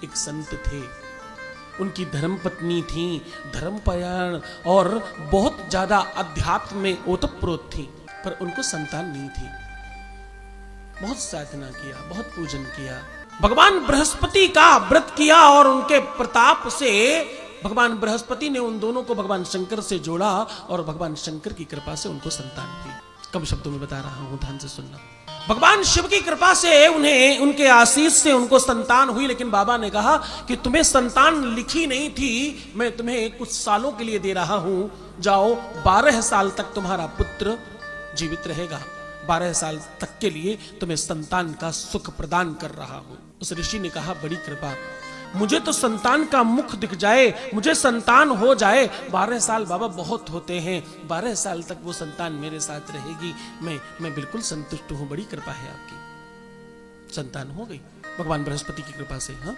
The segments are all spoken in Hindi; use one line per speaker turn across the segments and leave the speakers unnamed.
एक संत थे, उनकी धर्मपत्नी थी, धर्मपरायण और बहुत ज्यादा अध्यात्म में ओतप्रोत थी, पर उनको संतान नहीं थी। बहुत साधना किया, बहुत पूजन किया, भगवान बृहस्पति का व्रत किया और उनके प्रताप से भगवान बृहस्पति ने उन दोनों को भगवान शंकर से जोड़ा और भगवान शंकर की कृपा से उनको संतान थी। कम शब्दों में बता रहा हूं, ध्यान से सुनना। भगवान शिव की कृपा से उन्हें, उनके आशीष से उनको संतान हुई, लेकिन बाबा ने कहा कि तुम्हें संतान लिखी नहीं थी, मैं तुम्हें कुछ सालों के लिए दे रहा हूं, जाओ 12 साल तक तुम्हारा पुत्र जीवित रहेगा, 12 साल तक के लिए तुम्हें संतान का सुख प्रदान कर रहा हूं। उस ऋषि ने कहा बड़ी कृपा, मुझे तो संतान का मुख दिख जाए, मुझे संतान हो जाए, 12 साल बाबा बहुत होते हैं, 12 साल तक वो संतान मेरे साथ रहेगी, मैं बिल्कुल संतुष्ट हूं, बड़ी कृपा है आपकी। संतान हो गई भगवान बृहस्पति की कृपा से। हाँ,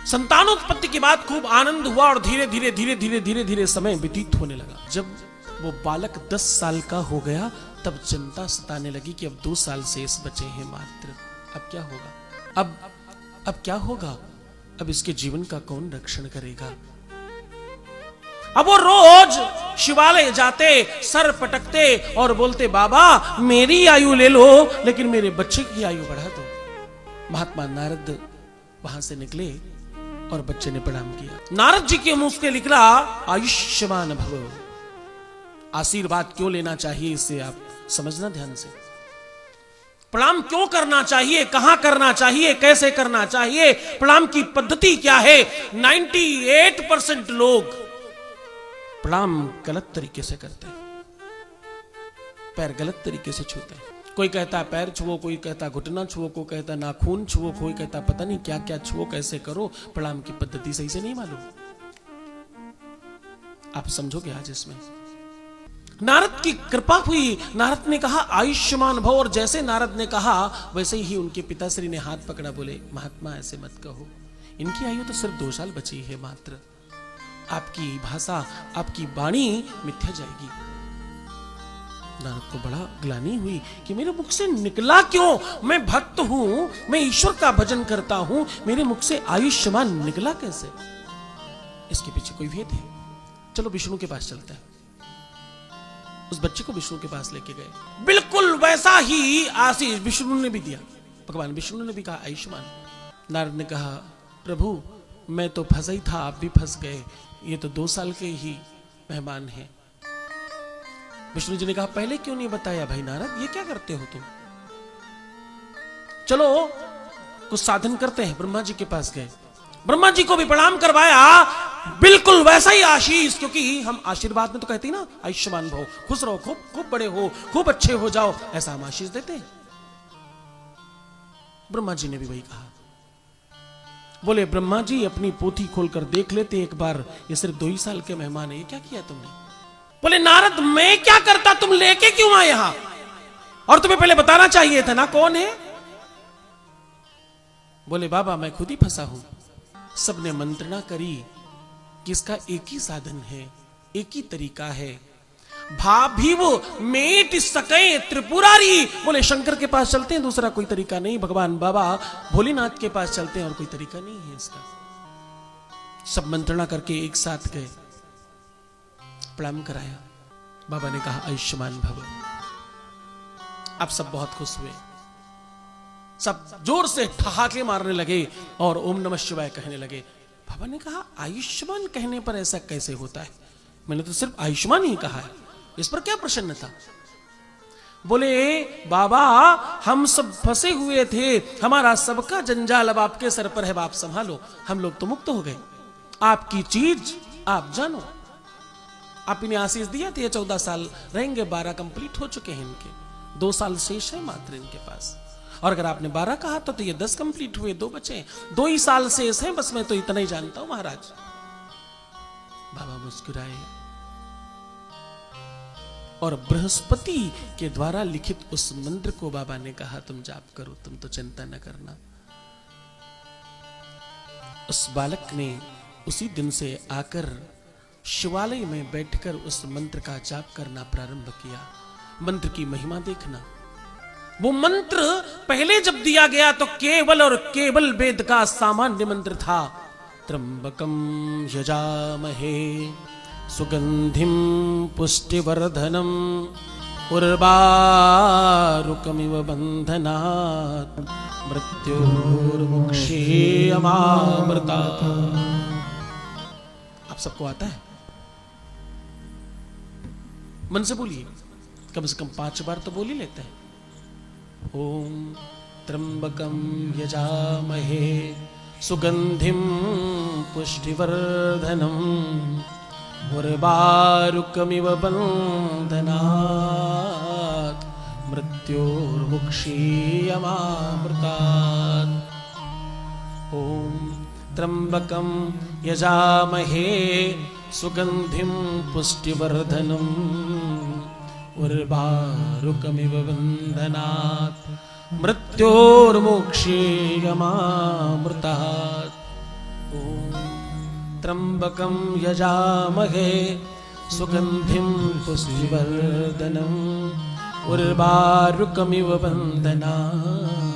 संतानोत्पत्ति के बाद खूब आनंद हुआ और धीरे धीरे धीरे धीरे धीरे धीरे समय व्यतीत होने लगा। जब वो बालक 10 साल का हो गया तब चिंता सताने लगी कि अब 2 साल शेष बचे हैं मात्र, अब क्या होगा, अब क्या होगा, अब इसके जीवन का कौन रक्षण करेगा। अब वो रोज शिवालय जाते, सर पटकते और बोलते बाबा मेरी आयु ले लो लेकिन मेरे बच्चे की आयु बढ़ा दो। महात्मा नारद वहां से निकले और बच्चे ने प्रणाम किया। नारद जी के मुंह से निकला आयुष्मान भव। आशीर्वाद क्यों लेना चाहिए इसे आप समझना ध्यान से। प्रणाम क्यों करना चाहिए, कहां करना चाहिए, कैसे करना चाहिए, प्रणाम की पद्धति क्या है। 98% लोग प्रणाम गलत तरीके से करते हैं, पैर गलत तरीके से छूते हैं। कोई कहता है पैर छुओ, कोई कहता घुटना छुओ, कोई कहता नाखून छुओ, कोई कहता पता नहीं क्या क्या छुओ, कैसे करो। प्रणाम की पद्धति सही से नहीं मालूम। आप समझोगे आज इसमें। नारद की कृपा हुई, नारद ने कहा आयुष्मान भव, और जैसे नारद ने कहा वैसे ही उनके पिताश्री ने हाथ पकड़ा, बोले महात्मा ऐसे मत कहो, इनकी आयु तो सिर्फ 2 साल बची है मात्र, आपकी भाषा, आपकी वाणी मिथ्या जाएगी। नारद को बड़ा ग्लानि हुई कि मेरे मुख से निकला क्यों, मैं भक्त हूं, मैं ईश्वर का भजन करता हूं, मेरे मुख से आयुष्मान निकला कैसे। इसके पीछे कोई भेद है। चलो विष्णु के पास चलते हैं। उस बच्चे को विष्णु के पास लेके गए, बिल्कुल वैसा ही आशीष विष्णु ने भी दिया। भगवान विष्णु ने भी कहा आयुष्मान। नारद ने कहा प्रभु मैं तो फंसा ही था, आप भी फंस गए, ये तो 2 साल के ही मेहमान हैं। विष्णु जी ने कहा पहले क्यों नहीं बताया भाई नारद, ये क्या करते हो तुम। चलो कुछ साधन करते हैं। ब्रह्मा जी के पास गए, ब्रह्मा जी को भी प्रणाम करवाया, बिल्कुल वैसा ही आशीष, क्योंकि हम आशीर्वाद में तो कहते हैं ना आयुष्मान भव, खुश रहो, खूब खूब बड़े हो, खूब अच्छे हो जाओ, ऐसा हम आशीष देते हैं। ब्रह्मा जी ने भी वही कहा। बोले ब्रह्मा जी अपनी पोथी खोलकर देख लेते एक बार, ये सिर्फ 2 ही साल के मेहमान है, ये क्या किया तुमने। बोले नारद मैं क्या करता, तुम लेके क्यों आए यहां, और तुम्हें पहले बताना चाहिए था ना कौन है। बोले बाबा मैं खुद ही फंसा हूं, सबने मंत्रणा करी कि इसका एक ही साधन है, एक ही तरीका है, भाभिव मेट सके त्रिपुरारी। बोले शंकर के पास चलते हैं, दूसरा कोई तरीका नहीं, भगवान बाबा भोलेनाथ के पास चलते हैं और कोई तरीका नहीं है इसका। सब मंत्रणा करके एक साथ गए, प्रणाम कराया। बाबा ने कहा आयुष्मान भव। अब सब बहुत खुश हुए, सब जोर से ठहाके मारने लगे और ओम नमः शिवाय कहने लगे। बाबा ने कहा आयुष्मान कहने पर ऐसा कैसे होता है, मैंने तो सिर्फ आयुष्मान ही कहा है, इस पर क्या प्रसन्नता। बोले बाबा हम सब फंसे हुए थे, हमारा सबका जंजाल अब आपके सर पर है, आप संभालो, हम लोग तो मुक्त हो गए, आपकी चीज आप जानो। आप इन्हें आशीष दिया था, 14 साल रहेंगे, 12 कंप्लीट हो चुके हैं इनके, 2 साल शेष है मात्र इनके पास, और अगर आपने 12 कहा तो ये 10 कंप्लीट हुए, 2 बचे, 2 ही साल शेष हैं, बस मैं तो इतना ही जानता हूं महाराज। बाबा मुस्कुराए और बृहस्पति के द्वारा लिखित उस मंत्र को बाबा ने कहा तुम जाप करो, तुम तो चिंता न करना। उस बालक ने उसी दिन से आकर शिवालय में बैठकर उस मंत्र का जाप करना प्रारंभ किया। मंत्र की महिमा देखना, वो मंत्र पहले जब दिया गया तो केवल और केवल वेद का सामान्य मंत्र था। त्र्यंबकम यजामहे सुगंधिम पुष्टिवर्धनम उर्वारुकमिव बंधनात् मृत्योर्मुक्षीयमामृतात्। आप सबको आता है? मन से बोलिए, कम से कम 5 बार तो बोल ही लेते हैं। ओम त्र्यंबकम यजामहे सुगंधिम पुष्टिवर्धनम उर्वारुकमिव बंधनात् मृत्योर्मुक्षीयमामृतात्। ओम त्र्यंबकम यजामहे सुगंधिम पुष्टिवर्धनम उर्वारुकमिव बंधनात् मृत्योर्मुक्षीयमामृतात्। ओम त्र्यंबकं यजामहे सुगंधिं पुष्टिवर्धनम् उर्वारुकमिव बंधनात्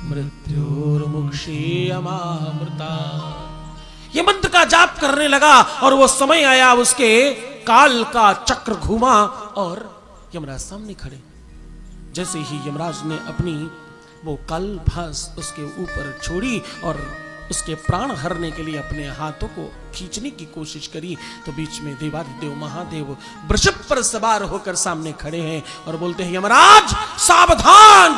मृत्योर्मुक्षीयमामृतात्। ये मंत्र का जाप करने लगा और वो समय आया, उसके काल का चक्र घूमा और यमराज सामने खड़े। जैसे ही यमराज ने अपनी वो काल फांस उसके ऊपर छोड़ी और उसके प्राण हरने के लिए अपने हाथों को खींचने की कोशिश करी, तो बीच में देवाधिदेव महादेव वृषभ पर सवार होकर सामने खड़े हैं और बोलते हैं, यमराज सावधान,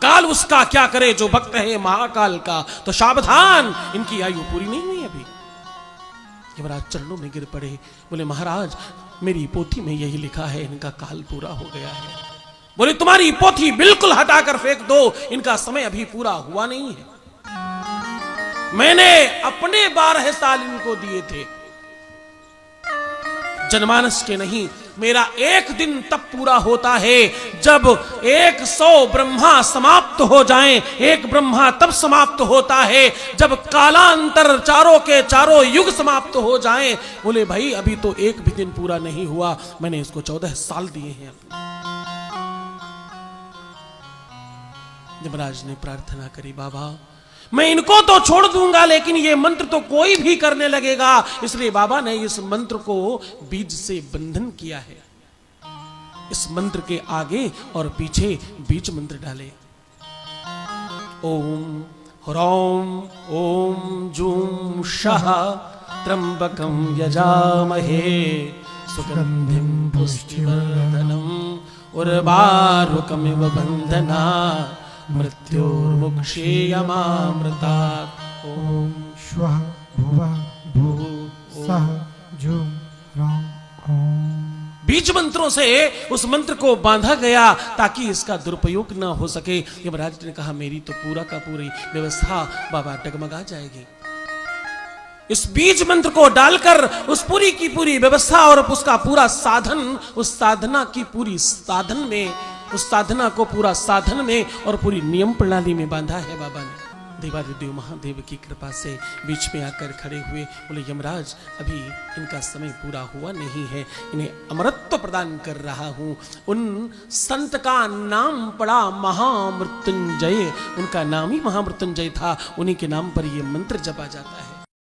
काल उसका क्या करे जो भक्त है महाकाल का, तो सावधान, इनकी आयु पूरी नहीं हुई अभी। यमराज चरणों में गिर पड़े, बोले महाराज मेरी पोथी में यही लिखा है इनका काल पूरा हो गया है। बोले तुम्हारी पोथी बिल्कुल हटाकर फेंक दो, इनका समय अभी पूरा हुआ नहीं है। मैंने अपने 12 साल इनको दिए थे, जनमानस के नहीं। मेरा एक दिन तब पूरा होता है जब 100 ब्रह्मा समाप्त हो जाएं। एक ब्रह्मा तब समाप्त होता है जब कालांतर चारों के चारों युग समाप्त हो जाएं। बोले भाई अभी तो एक भी दिन पूरा नहीं हुआ, मैंने इसको 14 साल दिए हैं। यमराज ने प्रार्थना करी, बाबा मैं इनको तो छोड़ दूंगा लेकिन ये मंत्र तो कोई भी करने लगेगा, इसलिए बाबा ने इस मंत्र को बीज से बंधन किया है। इस मंत्र के आगे और पीछे बीज मंत्र डाले। ओम ह्रौं ओम जूं शः त्र्यंबकं यजामहे सुगंधिं पुष्टिवर्धनम् उर्वारुकमिव बंधनात् मृत्योर्मुक्षीयमामृतात्।
ओम श्वः भुवः भुः सः जुं रौं ओम।
बीज मंत्रों से उस मंत्र को बांधा गया ताकि इसका दुरुपयोग न हो सके। यमराज ने कहा मेरी तो पूरा का पूरी व्यवस्था बाबा डगमगा जाएगी। इस बीज मंत्र को डालकर उस पूरी की पूरी व्यवस्था और उसका पूरा साधन, उस साधना की पूरी साधन में, उस साधना को पूरा साधन में और पूरी नियम प्रणाली में बांधा है बाबा ने। देवाधिदेव महादेव की कृपा से बीच में आकर खड़े हुए, बोले यमराज अभी इनका समय पूरा हुआ नहीं है, इन्हें अमरत्व प्रदान कर रहा हूं। उन संत का नाम पड़ा महामृत्युंजय, उनका नाम ही महामृत्युंजय था, उन्हीं के नाम पर यह मंत्र जपा जाता है।